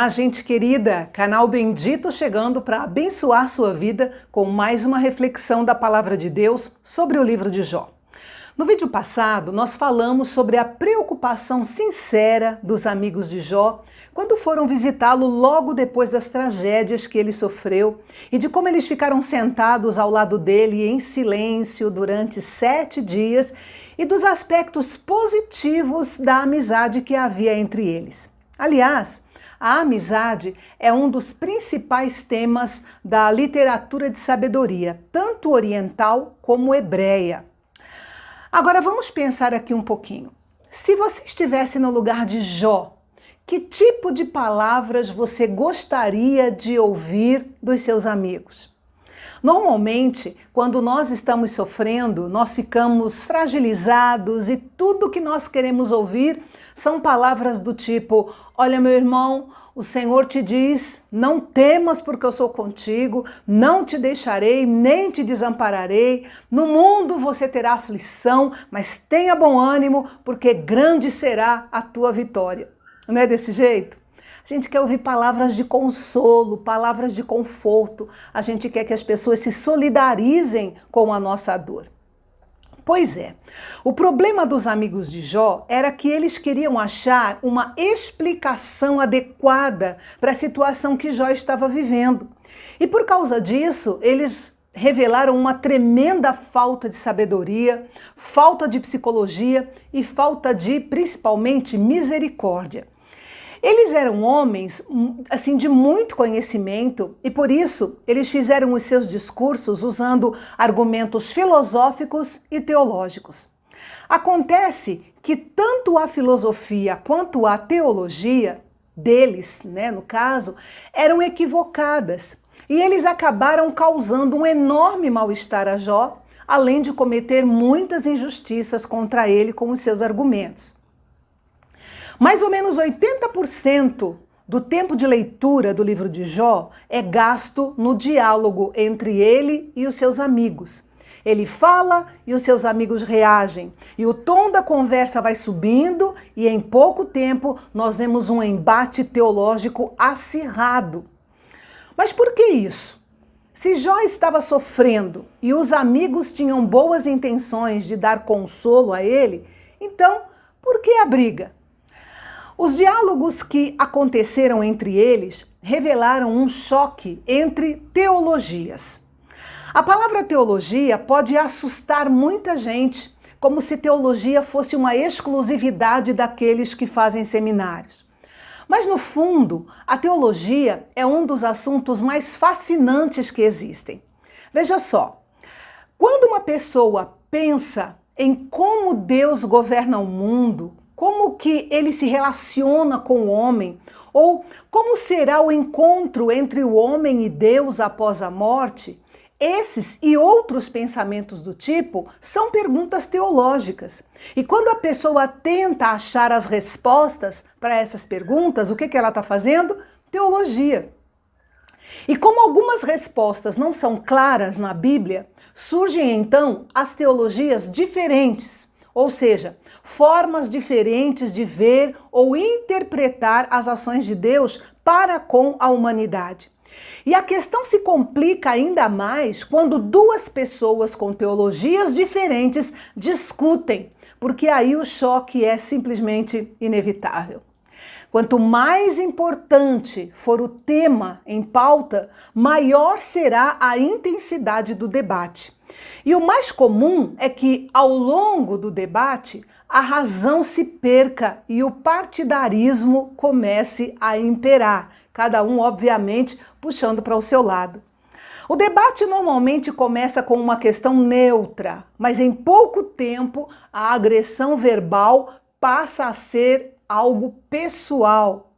Olá, gente querida! Canal Bendito chegando para abençoar sua vida com mais uma reflexão da Palavra de Deus sobre o livro de Jó. No vídeo passado, nós falamos sobre a preocupação sincera dos amigos de Jó quando foram visitá-lo logo depois das tragédias que ele sofreu e de como eles ficaram sentados ao lado dele em silêncio durante 7 dias e dos aspectos positivos da amizade que havia entre eles. Aliás, a amizade é um dos principais temas da literatura de sabedoria, tanto oriental como hebreia. Agora vamos pensar aqui um pouquinho. Se você estivesse no lugar de Jó, que tipo de palavras você gostaria de ouvir dos seus amigos? Normalmente, quando nós estamos sofrendo, nós ficamos fragilizados e tudo que nós queremos ouvir são palavras do tipo: olha, meu irmão, o Senhor te diz, não temas porque eu sou contigo, não te deixarei, nem te desampararei. No mundo você terá aflição, mas tenha bom ânimo, porque grande será a tua vitória. Não é desse jeito? A gente quer ouvir palavras de consolo, palavras de conforto. A gente quer que as pessoas se solidarizem com a nossa dor. Pois é, o problema dos amigos de Jó era que eles queriam achar uma explicação adequada para a situação que Jó estava vivendo. E por causa disso, eles revelaram uma tremenda falta de sabedoria, falta de psicologia e falta de, principalmente, misericórdia. Eles eram homens, assim, de muito conhecimento e por isso eles fizeram os seus discursos usando argumentos filosóficos e teológicos. Acontece que tanto a filosofia quanto a teologia deles, no caso, eram equivocadas e eles acabaram causando um enorme mal-estar a Jó, além de cometer muitas injustiças contra ele com os seus argumentos. Mais ou menos 80% do tempo de leitura do livro de Jó é gasto no diálogo entre ele e os seus amigos. Ele fala e os seus amigos reagem. E o tom da conversa vai subindo e em pouco tempo nós vemos um embate teológico acirrado. Mas por que isso? Se Jó estava sofrendo e os amigos tinham boas intenções de dar consolo a ele, então por que a briga? Os diálogos que aconteceram entre eles revelaram um choque entre teologias. A palavra teologia pode assustar muita gente, como se teologia fosse uma exclusividade daqueles que fazem seminários. Mas no fundo, a teologia é um dos assuntos mais fascinantes que existem. Veja só, quando uma pessoa pensa em como Deus governa o mundo, como que ele se relaciona com o homem, ou como será o encontro entre o homem e Deus após a morte, esses e outros pensamentos do tipo são perguntas teológicas. E quando a pessoa tenta achar as respostas para essas perguntas, o que ela está fazendo? Teologia. E como algumas respostas não são claras na Bíblia, surgem então as teologias diferentes, ou seja, formas diferentes de ver ou interpretar as ações de Deus para com a humanidade. E a questão se complica ainda mais quando duas pessoas com teologias diferentes discutem, porque aí o choque é simplesmente inevitável. Quanto mais importante for o tema em pauta, maior será a intensidade do debate. E o mais comum é que, ao longo do debate, a razão se perca e o partidarismo comece a imperar, cada um, obviamente, puxando para o seu lado. O debate normalmente começa com uma questão neutra, mas em pouco tempo a agressão verbal passa a ser algo pessoal.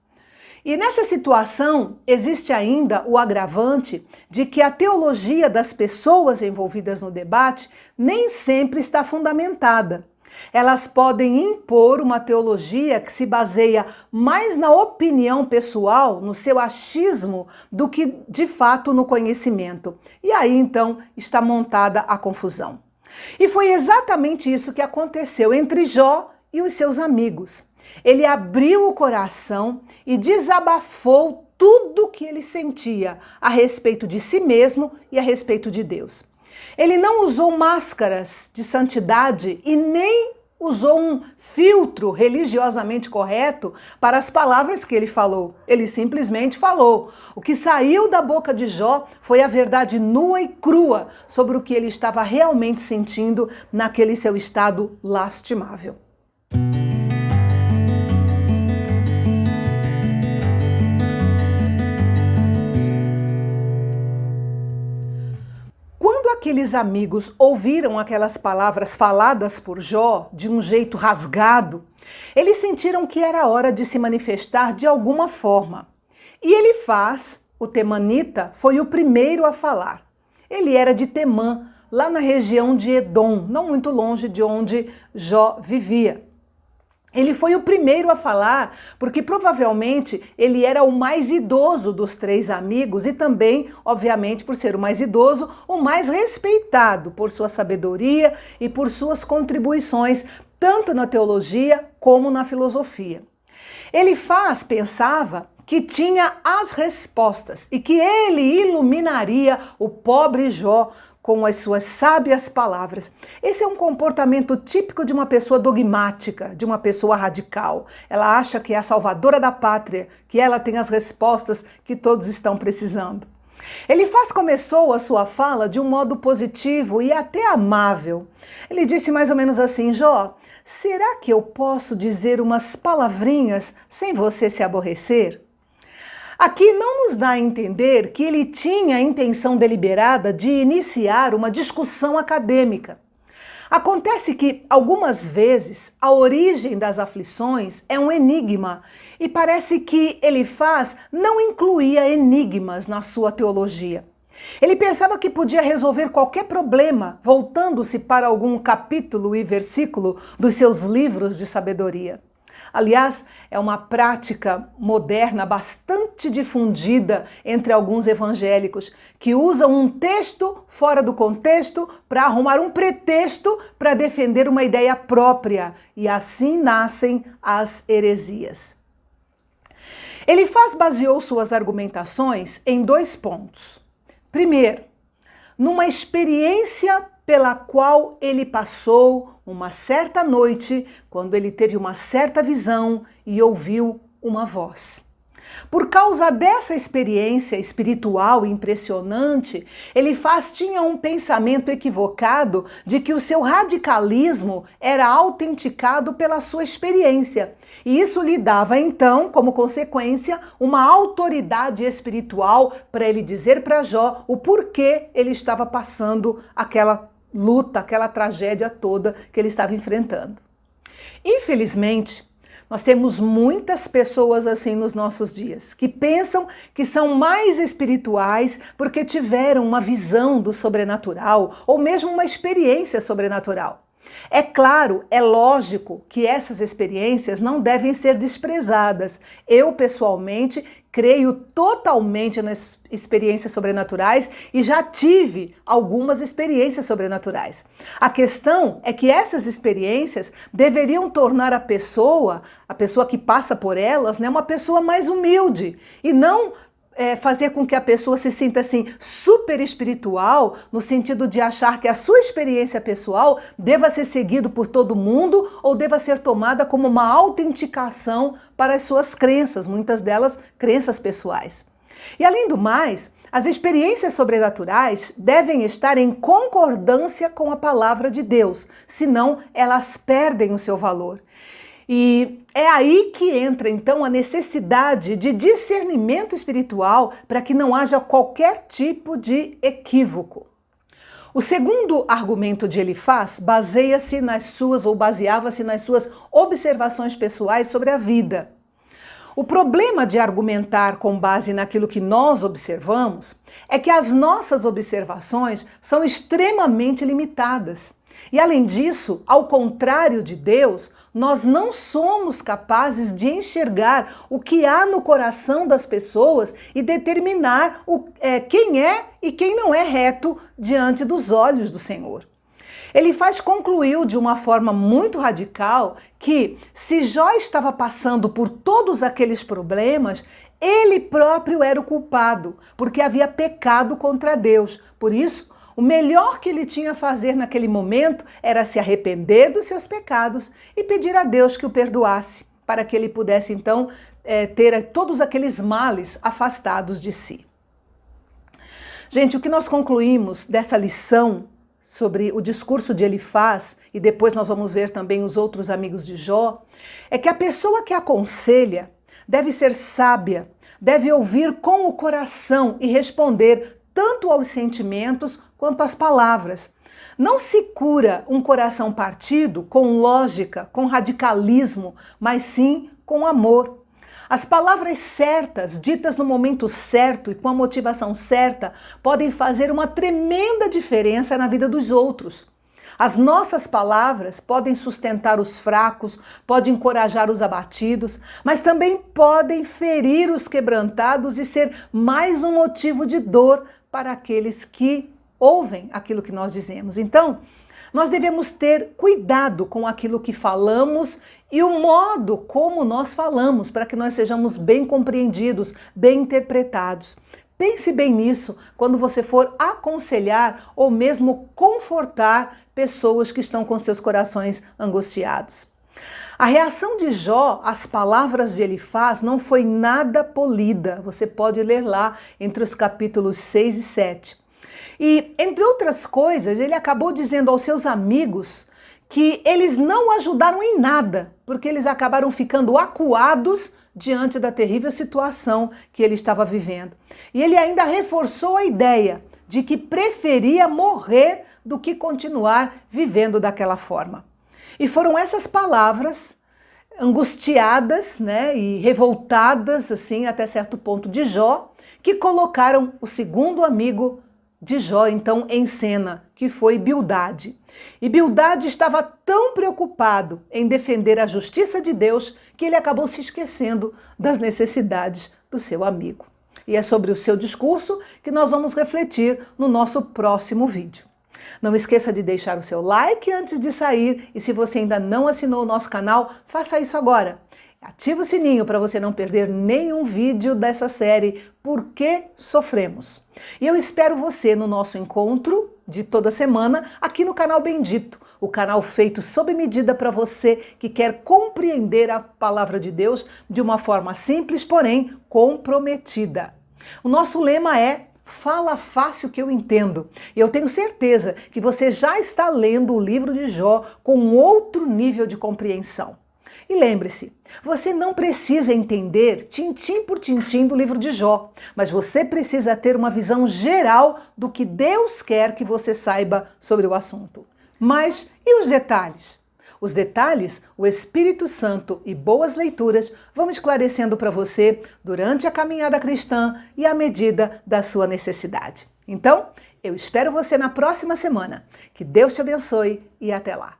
E nessa situação existe ainda o agravante de que a teologia das pessoas envolvidas no debate nem sempre está fundamentada. Elas podem impor uma teologia que se baseia mais na opinião pessoal, no seu achismo, do que de fato no conhecimento. E aí então está montada a confusão. E foi exatamente isso que aconteceu entre Jó e os seus amigos. Ele abriu o coração e desabafou tudo o que ele sentia a respeito de si mesmo e a respeito de Deus. Ele não usou máscaras de santidade e nem usou um filtro religiosamente correto para as palavras que ele falou. Ele simplesmente falou. O que saiu da boca de Jó foi a verdade nua e crua sobre o que ele estava realmente sentindo naquele seu estado lastimável. Aqueles amigos ouviram aquelas palavras faladas por Jó de um jeito rasgado, eles sentiram que era hora de se manifestar de alguma forma. E Elifaz, o temanita, foi o primeiro a falar. Ele era de Temã, lá na região de Edom, não muito longe de onde Jó vivia. Ele foi o primeiro a falar, porque provavelmente ele era o mais idoso dos três amigos e também, obviamente, por ser o mais idoso, o mais respeitado por sua sabedoria e por suas contribuições, tanto na teologia como na filosofia. Elifaz pensava que tinha as respostas e que ele iluminaria o pobre Jó com as suas sábias palavras. Esse é um comportamento típico de uma pessoa dogmática, de uma pessoa radical. Ela acha que é a salvadora da pátria, que ela tem as respostas que todos estão precisando. Elifaz começou a sua fala de um modo positivo e até amável. Ele disse mais ou menos assim: Jó, será que eu posso dizer umas palavrinhas sem você se aborrecer? Aqui não nos dá a entender que ele tinha a intenção deliberada de iniciar uma discussão acadêmica. Acontece que, algumas vezes, a origem das aflições é um enigma e parece que Elifaz não incluía enigmas na sua teologia. Ele pensava que podia resolver qualquer problema voltando-se para algum capítulo e versículo dos seus livros de sabedoria. Aliás, é uma prática moderna bastante difundida entre alguns evangélicos que usam um texto fora do contexto para arrumar um pretexto para defender uma ideia própria, e assim nascem as heresias. Elifaz baseou suas argumentações em 2 pontos. Primeiro, numa experiência pela qual ele passou uma certa noite, quando ele teve uma certa visão e ouviu uma voz. Por causa dessa experiência espiritual impressionante, Elifaz tinha um pensamento equivocado de que o seu radicalismo era autenticado pela sua experiência. E isso lhe dava, então, como consequência, uma autoridade espiritual para ele dizer para Jó o porquê ele estava passando aquela luta, aquela tragédia toda que ele estava enfrentando. Infelizmente, nós temos muitas pessoas assim nos nossos dias, que pensam que são mais espirituais porque tiveram uma visão do sobrenatural ou mesmo uma experiência sobrenatural. É claro, é lógico que essas experiências não devem ser desprezadas. Eu, pessoalmente, creio totalmente nas experiências sobrenaturais e já tive algumas experiências sobrenaturais. A questão é que essas experiências deveriam tornar a pessoa que passa por elas, né, uma pessoa mais humilde e não fazer com que a pessoa se sinta assim super espiritual, no sentido de achar que a sua experiência pessoal deva ser seguida por todo mundo ou deva ser tomada como uma autenticação para as suas crenças, muitas delas crenças pessoais. E além do mais, as experiências sobrenaturais devem estar em concordância com a palavra de Deus, senão elas perdem o seu valor. E é aí que entra então a necessidade de discernimento espiritual para que não haja qualquer tipo de equívoco. O segundo argumento de Elifaz baseava-se nas suas observações pessoais sobre a vida. O problema de argumentar com base naquilo que nós observamos é que as nossas observações são extremamente limitadas. E além disso, ao contrário de Deus, nós não somos capazes de enxergar o que há no coração das pessoas e determinar quem é e quem não é reto diante dos olhos do Senhor. Elifaz concluiu de uma forma muito radical que, se Jó estava passando por todos aqueles problemas, ele próprio era o culpado, porque havia pecado contra Deus. Por isso, o melhor que ele tinha a fazer naquele momento era se arrepender dos seus pecados e pedir a Deus que o perdoasse, para que ele pudesse então ter todos aqueles males afastados de si. Gente, o que nós concluímos dessa lição sobre o discurso de Elifaz, e depois nós vamos ver também os outros amigos de Jó, é que a pessoa que aconselha deve ser sábia, deve ouvir com o coração e responder tanto aos sentimentos quanto às palavras. Não se cura um coração partido com lógica, com radicalismo, mas sim com amor. As palavras certas, ditas no momento certo e com a motivação certa, podem fazer uma tremenda diferença na vida dos outros. As nossas palavras podem sustentar os fracos, podem encorajar os abatidos, mas também podem ferir os quebrantados e ser mais um motivo de dor para aqueles que ouvem aquilo que nós dizemos. Então, nós devemos ter cuidado com aquilo que falamos e o modo como nós falamos, para que nós sejamos bem compreendidos, bem interpretados. Pense bem nisso quando você for aconselhar ou mesmo confortar pessoas que estão com seus corações angustiados. A reação de Jó às palavras de Elifaz não foi nada polida. Você pode ler lá entre os capítulos 6 e 7. E, entre outras coisas, ele acabou dizendo aos seus amigos que eles não o ajudaram em nada, porque eles acabaram ficando acuados diante da terrível situação que ele estava vivendo. E ele ainda reforçou a ideia de que preferia morrer do que continuar vivendo daquela forma. E foram essas palavras angustiadas, e revoltadas, assim, até certo ponto de Jó, que colocaram o segundo amigo de Jó, então, em cena, que foi Bildade. E Bildade estava tão preocupado em defender a justiça de Deus que ele acabou se esquecendo das necessidades do seu amigo. E é sobre o seu discurso que nós vamos refletir no nosso próximo vídeo. Não esqueça de deixar o seu like antes de sair e se você ainda não assinou o nosso canal, faça isso agora. Ative o sininho para você não perder nenhum vídeo dessa série Por que Sofremos? E eu espero você no nosso encontro de toda semana aqui no canal Bendito, o canal feito sob medida para você que quer compreender a palavra de Deus de uma forma simples, porém comprometida. O nosso lema é Fala fácil que eu entendo. E eu tenho certeza que você já está lendo o livro de Jó com outro nível de compreensão. E lembre-se, você não precisa entender tintim por tintim do livro de Jó, mas você precisa ter uma visão geral do que Deus quer que você saiba sobre o assunto. Mas e os detalhes? Os detalhes, o Espírito Santo e boas leituras vão esclarecendo para você durante a caminhada cristã e à medida da sua necessidade. Então, eu espero você na próxima semana. Que Deus te abençoe e até lá!